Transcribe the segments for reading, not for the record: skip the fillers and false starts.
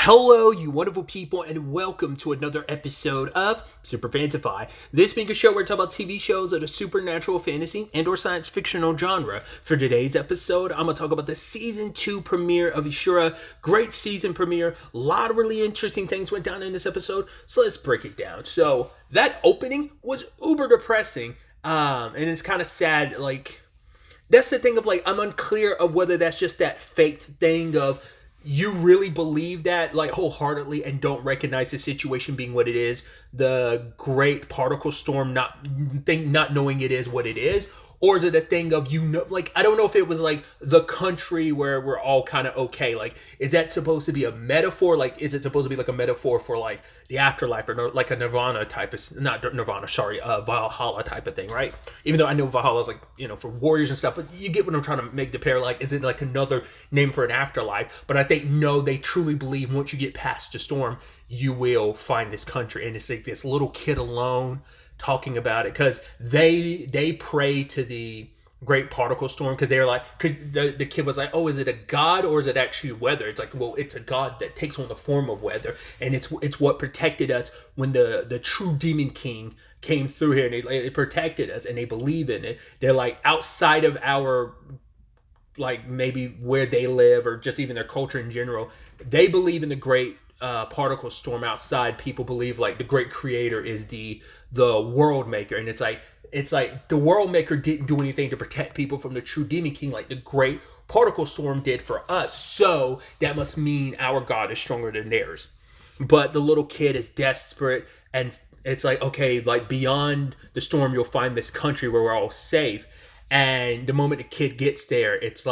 Hello, you wonderful people, and welcome to another episode of SuperFantaFi. This being a show where we talk about TV shows of the supernatural, fantasy, and or science fictional genre. For today's episode, I'm going to talk about the Season 2 premiere of Ishura. Great season premiere. A lot of really interesting things went down in this episode, so let's break it down. So, that opening was uber depressing, and it's kind of sad. That's the thing of, I'm unclear of whether that's just that fake thing of you really believe that wholeheartedly and don't recognize the situation being what it is, the great particle storm not knowing it is what it is, or is it a thing of I don't know if it was the country where we're all kind of okay. Is that supposed to be a metaphor? Is it supposed to be a metaphor for the afterlife, or like a Nirvana type of, not Nirvana, sorry, Valhalla type of thing, right? Even though I know Valhalla's for warriors and stuff, but you get what I'm trying to make the pair. Is it another name for an afterlife? But I think no, they truly believe once you get past the storm, you will find this country, and it's this little kid alone talking about it because they pray to the great particle storm because they're the kid was oh, is it a god or is it actually weather? It's well, it's a god that takes on the form of weather, and it's what protected us when the true demon king came through here, and it protected us, and they believe in it. They're outside of our maybe where they live or just even their culture in general, they believe in the great particle storm. Outside, people believe the great creator is the world maker, and it's the world maker didn't do anything to protect people from the true demon king like the great particle storm did for us, so that must mean our god is stronger than theirs. But the little kid is desperate, and it's okay, beyond the storm you'll find this country where we're all safe. And the moment the kid gets there, it's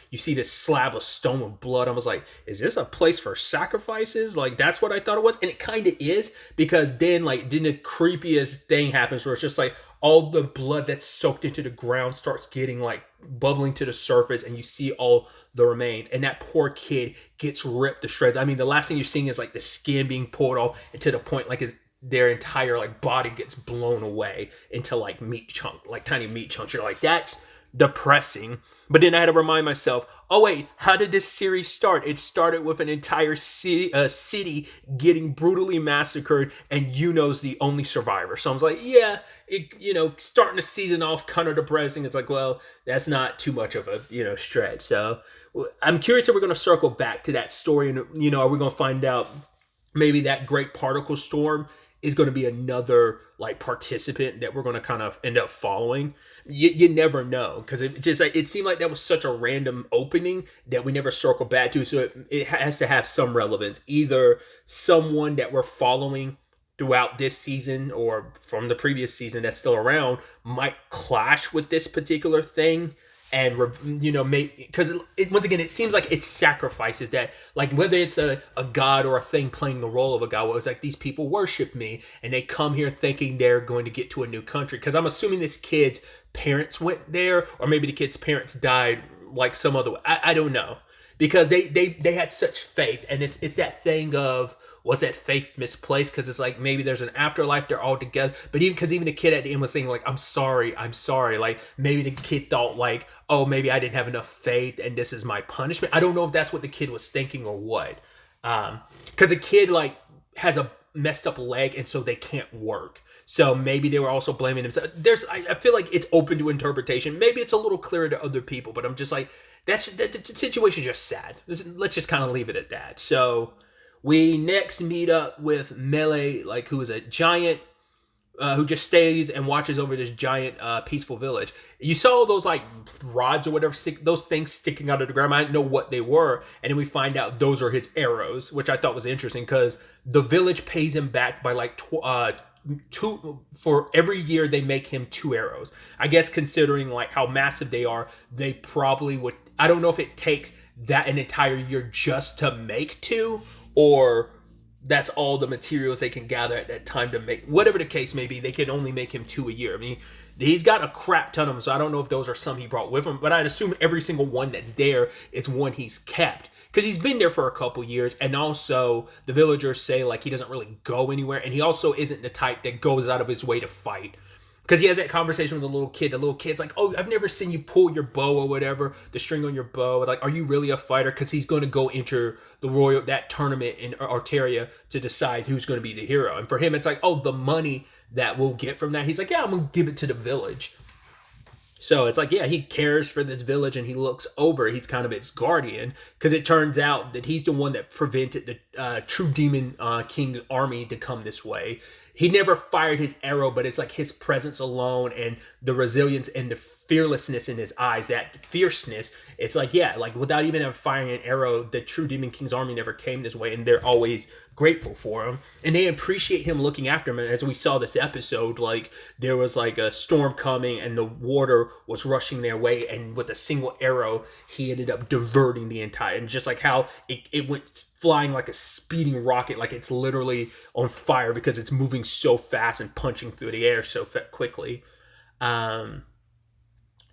you see this slab of stone with blood. I was is this a place for sacrifices? That's what I thought it was. And it kind of is, because then the creepiest thing happens where it's just all the blood that's soaked into the ground starts getting bubbling to the surface, and you see all the remains, and that poor kid gets ripped to shreds. I mean, the last thing you're seeing is the skin being pulled off, and to the point their entire body gets blown away into meat chunk, tiny meat chunks. You're that's depressing. But then I had to remind myself, oh wait, how did this series start? It started with an entire city getting brutally massacred, and Yuno's the only survivor. So I was yeah, starting the season off kind of depressing. It's well, that's not too much of a stretch. So I'm curious if we're going to circle back to that story, and are we going to find out maybe that great particle storm is going to be another participant that we're going to kind of end up following. You never know, because it just it seemed like that was such a random opening that we never circled back to. So it has to have some relevance, either someone that we're following throughout this season or from the previous season that's still around might clash with this particular thing. And because once again, it seems like it sacrifices that, whether it's a god or a thing playing the role of a god, where it's these people worship me and they come here thinking they're going to get to a new country. Because I'm assuming this kid's parents went there, or maybe the kid's parents died some other way. I don't know, because they had such faith, and it's that thing of, was that faith misplaced? Because it's maybe there's an afterlife, they're all together. But even the kid at the end was saying I'm sorry. Maybe the kid thought oh, maybe I didn't have enough faith and this is my punishment. I don't know if that's what the kid was thinking or what. Because the kid has a messed up leg, and so they can't work. So maybe they were also blaming themselves. I feel it's open to interpretation. Maybe it's a little clearer to other people, but I'm just that situation is just sad. Let's just kind of leave it at that. So we next meet up with Mele, who is a giant who just stays and watches over this giant peaceful village. You saw those rods or whatever, those things sticking out of the ground. I didn't know what they were, and then we find out those are his arrows, which I thought was interesting, because the village pays him back by two for every year. They make him 2 arrows. I guess considering how massive they are, they probably would. I don't know if it takes that an entire year just to make 2, or that's all the materials they can gather at that time to make. Whatever the case may be, they can only make him 2 a year. I mean, he's got a crap ton of them, so I don't know if those are some he brought with him, but I'd assume every single one that's there is one he's kept, because he's been there for a couple years. And also the villagers say he doesn't really go anywhere, and he also isn't the type that goes out of his way to fight. because he has that conversation with the little kid. The little kid's like, "Oh, I've never seen you pull your bow or whatever, the string on your bow. Like, are you really a fighter?" Because he's going to go enter that tournament in Arteria to decide who's going to be the hero. And for him, it's like, oh, the money that we'll get from that. He's like, yeah, I'm going to give it to the village. So it's like, yeah, he cares for this village and he looks over. He's kind of its guardian because it turns out that he's the one that prevented the true demon king's army to come this way. He never fired his arrow, but it's like his presence alone and the resilience and the fearlessness in his eyes, that fierceness. It's like, yeah, like without even firing an arrow, the true demon king's army never came this way, and they're always grateful for him. And they appreciate him looking after him. And as we saw this episode, like there was like a storm coming and the water was rushing their way, and with a single arrow, he ended up diverting the entire, and just like how it went flying like a speeding rocket, like it's literally on fire because it's moving so fast and punching through the air so quickly.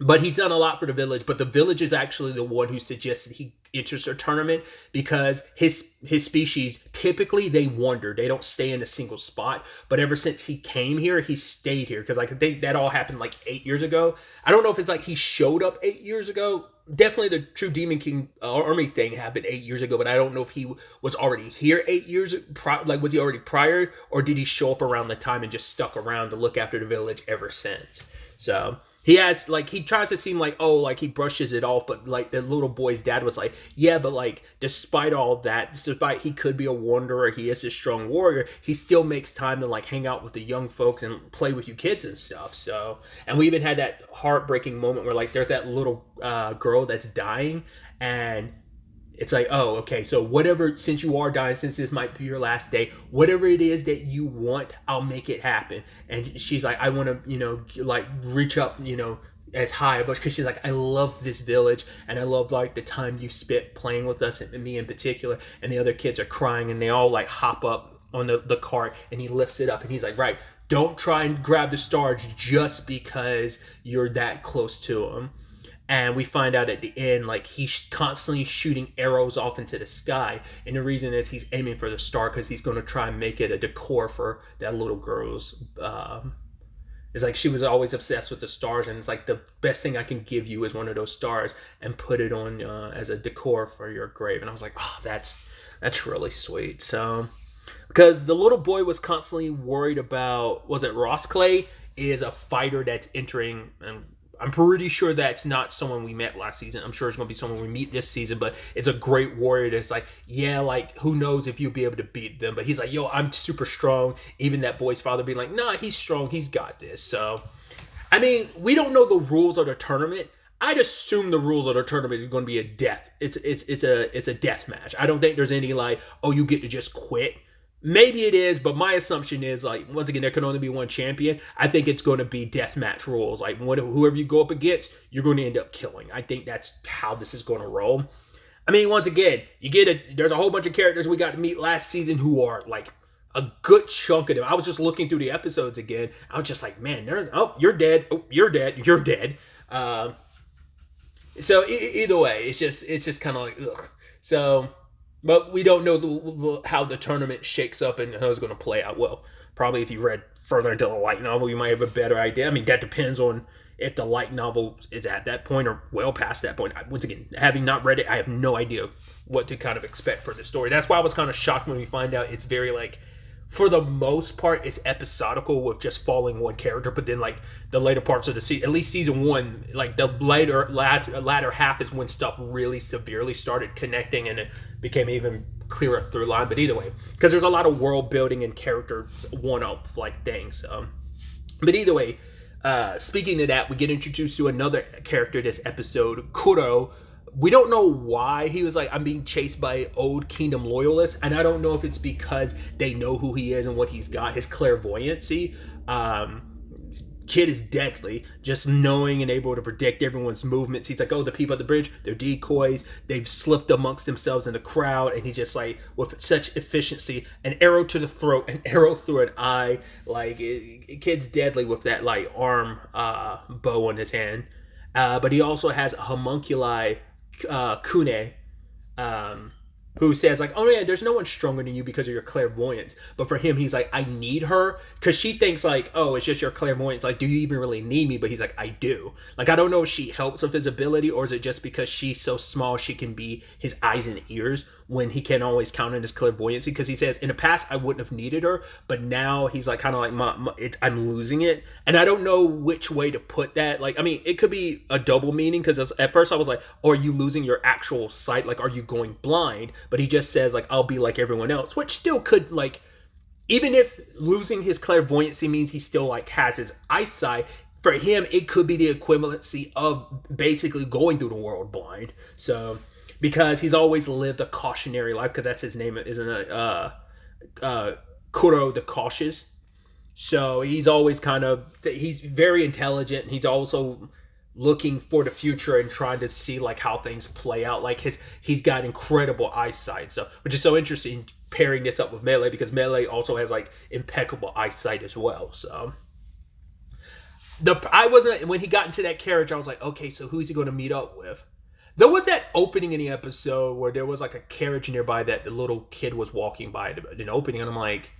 But he's done a lot for the village, but the village is actually the one who suggested he enters a tournament because his species, typically they wander. They don't stay in a single spot. But ever since he came here, he stayed here because I think that all happened like 8 years ago. I don't know if it's like he showed up 8 years ago. Definitely the True Demon King army thing happened 8 years ago, but I don't know if he was already here 8 years, like was he already prior, or did he show up around the time and just stuck around to look after the village ever since? So he has, like, he tries to seem like, oh, like he brushes it off, but like the little boy's dad was like, yeah, but like despite all that, despite he could be a wanderer, he is a strong warrior, he still makes time to like hang out with the young folks and play with you kids and stuff. So, and we even had that heartbreaking moment where like there's that little girl that's dying, and it's like, oh, okay, so whatever, since you are dying, since this might be your last day, whatever it is that you want, I'll make it happen. And she's like, I want to, like reach up, as high, but because she's like, I love this village and I love like the time you spent playing with us, and me in particular. And the other kids are crying and they all like hop up on the cart, and he lifts it up and he's like, right, don't try and grab the stars just because you're that close to him. And we find out at the end, like, he's constantly shooting arrows off into the sky. And the reason is he's aiming for the star because he's going to try and make it a decor for that little girl's. It's like she was always obsessed with the stars. And it's like, the best thing I can give you is one of those stars and put it on as a decor for your grave. And I was like, oh, that's really sweet. So, because the little boy was constantly worried about, was it Ross Clay is a fighter that's entering, and I'm pretty sure that's not someone we met last season. I'm sure it's going to be someone we meet this season, but it's a great warrior that's like, yeah, like, who knows if you'll be able to beat them. But he's like, yo, I'm super strong. Even that boy's father being like, nah, he's strong. He's got this. So, I mean, we don't know the rules of the tournament. I'd assume the rules of the tournament is going to be a death. It's a death match. I don't think there's any like, oh, you get to just quit. Maybe it is, but my assumption is, like, once again, there can only be one champion. I think it's going to be deathmatch rules. Like, whoever you go up against, you're going to end up killing. I think that's how this is going to roll. I mean, once again, there's a whole bunch of characters we got to meet last season who are, like, a good chunk of them. I was just looking through the episodes again. I was just like, man, you're dead. Oh, you're dead. You're dead. So either way, it's just kind of like, ugh. So, but we don't know how the tournament shakes up and how it's going to play out. Well, probably if you read further into the light novel, you might have a better idea. I mean, that depends on if the light novel is at that point or well past that point. Once again, having not read it, I have no idea what to kind of expect for the story. That's why I was kind of shocked when we find out it's very, like, for the most part, it's episodical with just following one character, but then, like, the later parts of the season, at least season one, like, the latter half is when stuff really severely started connecting and it became even clearer through line. But either way, because there's a lot of world building and character one-up, like, things. But either way, speaking of that, we get introduced to another character this episode, Kuro. We don't know why he was like, I'm being chased by old kingdom loyalists, and I don't know if it's because they know who he is and what he's got, his clairvoyancy. Kid is deadly, just knowing and able to predict everyone's movements. He's like, oh, the people at the bridge, they're decoys, they've slipped amongst themselves in the crowd, and he's just like, with such efficiency, an arrow to the throat, an arrow through an eye. Like, Kid's deadly with that, like, arm bow in his hand. But he also has a homunculi Kune, who says like, oh yeah, there's no one stronger than you because of your clairvoyance. But for him, he's like, I need her, because she thinks like, oh, it's just your clairvoyance. Like, do you even really need me? But he's like, I do. Like, I don't know if she helps with his ability, or is it just because she's so small she can be his eyes and ears when he can't always count on his clairvoyancy? Because he says in the past I wouldn't have needed her, but now he's like kind of like I'm losing it, and I don't know which way to put that. Like, I mean, it could be a double meaning, because at first I was like, oh, are you losing your actual sight? Like, are you going blind? But he just says like, I'll be like everyone else, which still could, like, even if losing his clairvoyancy means he still like has his eyesight, for him it could be the equivalency of basically going through the world blind. So because he's always lived a cautionary life, because that's his name, isn't it? Kuro the Cautious. So he's always he's very intelligent, and he's also looking for the future and trying to see like how things play out. Like he's got incredible eyesight, so which is so interesting, pairing this up with Mele, because Mele also has like impeccable eyesight as well. So I wasn't, when he got into that carriage, I was like, okay, so who's he going to meet up with? There was that opening in the episode where there was like a carriage nearby that the little kid was walking by an opening, and I'm like,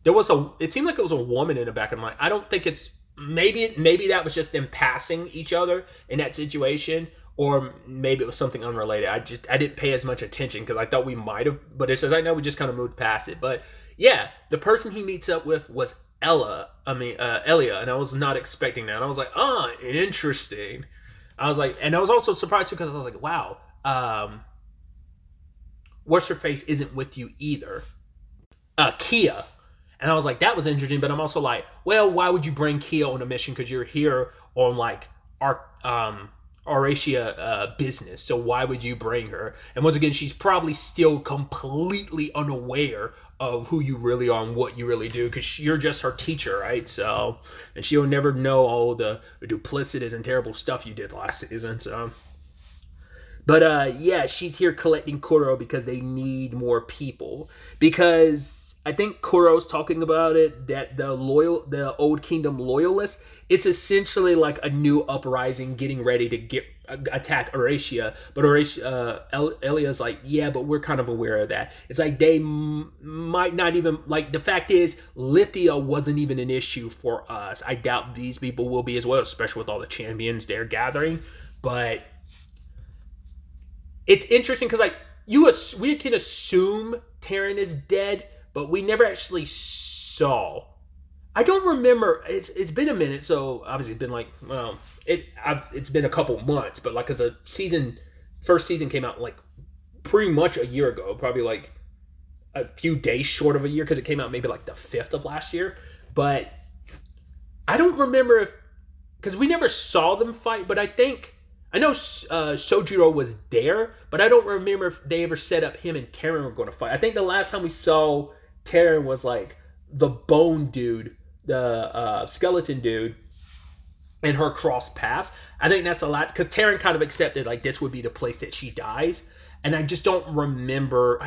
it seemed like it was a woman in the back, and I'm like, I don't think it's, maybe that was just them passing each other in that situation, or maybe it was something unrelated. I didn't pay as much attention because I thought we might have, but it's just, I know we just kind of moved past it. But yeah, the person he meets up with was Elia, and I was not expecting that. And I was like, interesting. I was like, and I was also surprised too, because I was like, wow, what's her face isn't with you either, Kia. And I was like, that was interesting, but I'm also like, well, why would you bring Kia on a mission? Because you're here on like our Aurasia business, so why would you bring her? And once again, she's probably still completely unaware of who you really are and what you really do, because you're just her teacher, right? So, and she'll never know all the duplicitous and terrible stuff you did last season. So, but yeah, she's here collecting Kuro because they need more people, because I think Kuro's talking about it, that the Old Kingdom loyalists, it's essentially like a new uprising getting ready to attack Aurasia. But Elia's like, yeah, but we're kind of aware of that. It's like they might not even, like, the fact is, Lithia wasn't even an issue for us. I doubt these people will be as well, especially with all the champions they're gathering. But it's interesting because, like, we can assume Terran is dead, but we never actually saw. I don't remember. It's been a minute, so obviously it's been like, well, it's been a couple months, but like, because first season came out like pretty much a year ago, probably like a few days short of a year, because it came out maybe like the 5th of last year. But I don't remember because we never saw them fight, but I know Sojiro was there, but I don't remember if they ever set up him and Terran were going to fight. I think the last time we saw Terran was like the bone dude, the skeleton dude, and her cross paths. I think that's a lot, because Terran kind of accepted like this would be the place that she dies. And I just don't remember.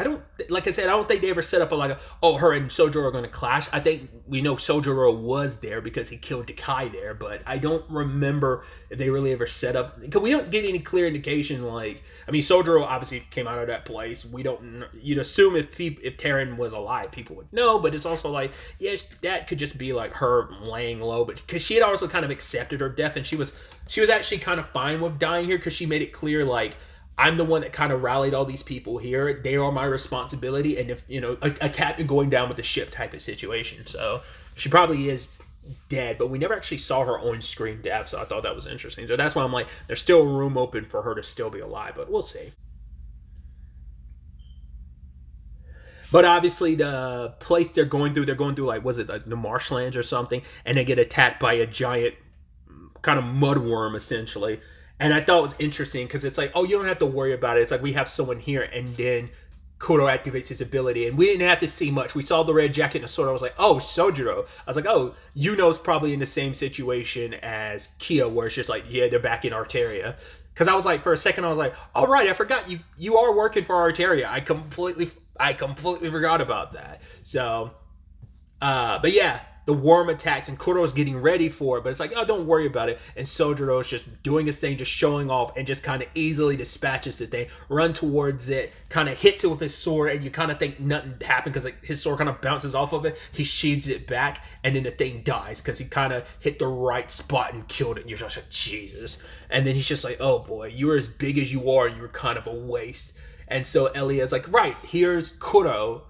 Like I said, I don't think they ever set up her and Sojiro are going to clash. I think we know Sojiro was there because he killed Dekai there, but I don't remember if they really ever set up, because we don't get any clear indication. Like, I mean, Sojiro obviously came out of that place. We don't. You'd assume if Terran was alive, people would know, but it's also like, yes, that could just be like her laying low, but because she had also kind of accepted her death, and she was actually kind of fine with dying here, because she made it clear, like, I'm the one that kind of rallied all these people here. They are my responsibility. And if, a captain going down with the ship type of situation. So she probably is dead, but we never actually saw her on screen death. So I thought that was interesting. So that's why I'm like, there's still room open for her to still be alive, but we'll see. But obviously the place they're going through like, was it like the marshlands or something? And they get attacked by a giant kind of mudworm essentially. And I thought it was interesting because it's like, oh, you don't have to worry about it. It's like, we have someone here, and then Kuro activates his ability. And we didn't have to see much. We saw the red jacket and the sword. I was like, oh, Sojiro. I was like, oh, Yuno's probably in the same situation as Kia, where it's just like, yeah, they're back in Arteria. Because I was like, for a second, I was like, all right, I forgot you are working for Arteria. I completely forgot about that. So, but yeah. the worm attacks and Kuro's getting ready for it, but it's like, oh, don't worry about it. And Sojiro's just doing his thing, just showing off, and just kind of easily dispatches the thing, run towards it, kind of hits it with his sword, and you kind of think nothing happened because like his sword kind of bounces off of it. He sheathes it back, and then the thing dies because he kind of hit the right spot and killed it. And you're just like, Jesus. And then he's just like, oh boy, you were as big as you are, and you were kind of a waste. And so Elia's like, right, here's Kuro,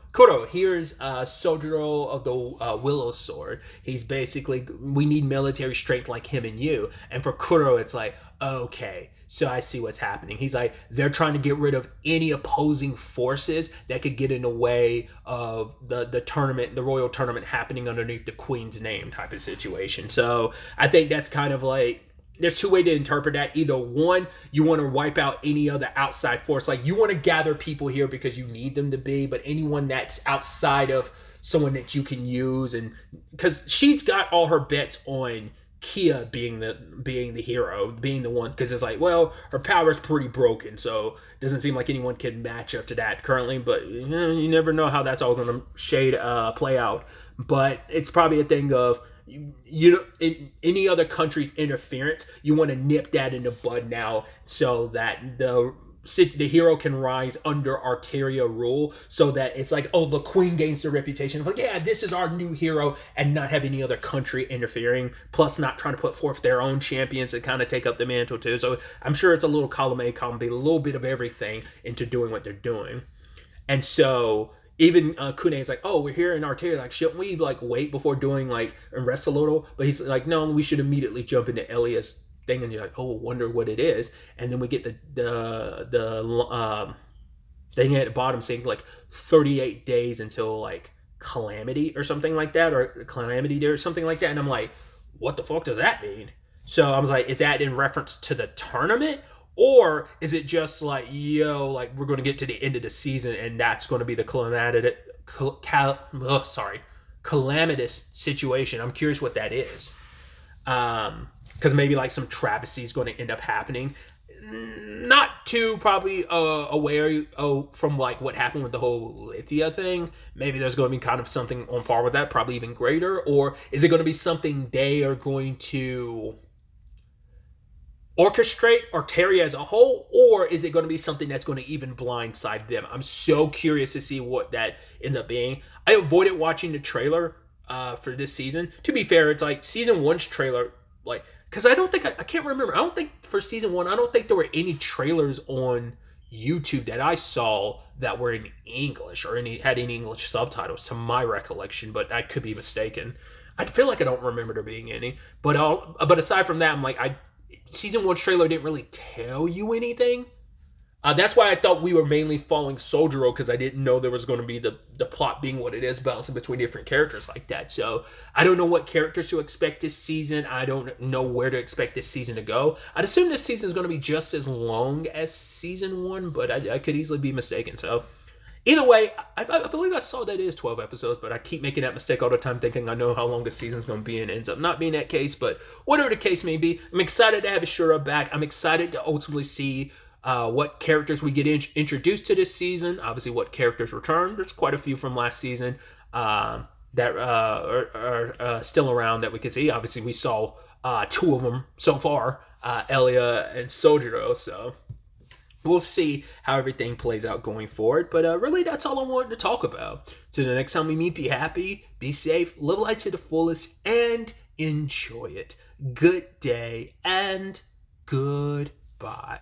here's Sojiro of the Willow Sword. He's basically, we need military strength like him and you. And for Kuro, it's like, okay, so I see what's happening. He's like, they're trying to get rid of any opposing forces that could get in the way of the tournament, the royal tournament happening underneath the queen's name type of situation. So I think that's kind of like, there's two ways to interpret that. Either one, you want to wipe out any other outside force. Like you want to gather people here because you need them to be, but anyone that's outside of someone that you can use, and because she's got all her bets on Kia being the hero, being the one, because it's like, well, her power's pretty broken, so it doesn't seem like anyone can match up to that currently, but you never know how that's all going to play out. But it's probably a thing of, in any other country's interference, you want to nip that in the bud now, so that the hero can rise under Arteria rule, so that it's like, oh, the queen gains the reputation of like, yeah, this is our new hero, and not have any other country interfering, plus not trying to put forth their own champions and kind of take up the mantle too. So I'm sure it's a little column A, column B, a little bit of everything into doing what they're doing. And so even Kune is like, oh, we're here in Arteria, like, shouldn't we like wait before doing like and rest a little? But he's like, no, we should immediately jump into Elia's thing. And you're like, oh, wonder what it is. And then we get the thing at the bottom saying like 38 days until like Calamity or something like that, or Calamity Day or something like that. And I'm like, what the fuck does that mean? So I was like, is that in reference to the tournament? Or is it just like, yo, like we're going to get to the end of the season and that's going to be the calamitous situation? I'm curious what that is. Because maybe like some travesty is going to end up happening. Not too probably aware from like what happened with the whole Lithia thing. Maybe there's going to be kind of something on par with that, probably even greater. Or is it going to be something they are going to orchestrate Arteria as a whole, or is it going to be something that's going to even blindside them? I'm so curious to see what that ends up being. I avoided watching the trailer for this season. To be fair, it's like season 1's trailer, like, because I don't think, I can't remember. I don't think for season 1, I don't think there were any trailers on YouTube that I saw that were in English or had any English subtitles to my recollection, but I could be mistaken. I feel like I don't remember there being any. But aside from that, I'm like, season 1's trailer didn't really tell you anything. That's why I thought we were mainly following Sojiro, because I didn't know there was going to be the plot being what it is, bouncing between different characters like that. So I don't know what characters to expect this season. I don't know where to expect this season to go. I'd assume this season is going to be just as long as season 1, but I could easily be mistaken. So either way, I believe I saw that it is 12 episodes, but I keep making that mistake all the time, thinking I know how long a season's going to be, and it ends up not being that case. But whatever the case may be, I'm excited to have Ishura back. I'm excited to ultimately see what characters we get introduced to this season. Obviously, what characters return. There's quite a few from last season that are still around that we can see. Obviously, we saw 2 of them so far, Elia and Sojiro, so we'll see how everything plays out going forward. But really, that's all I wanted to talk about. So the next time we meet, be happy, be safe, live life to the fullest, and enjoy it. Good day and goodbye.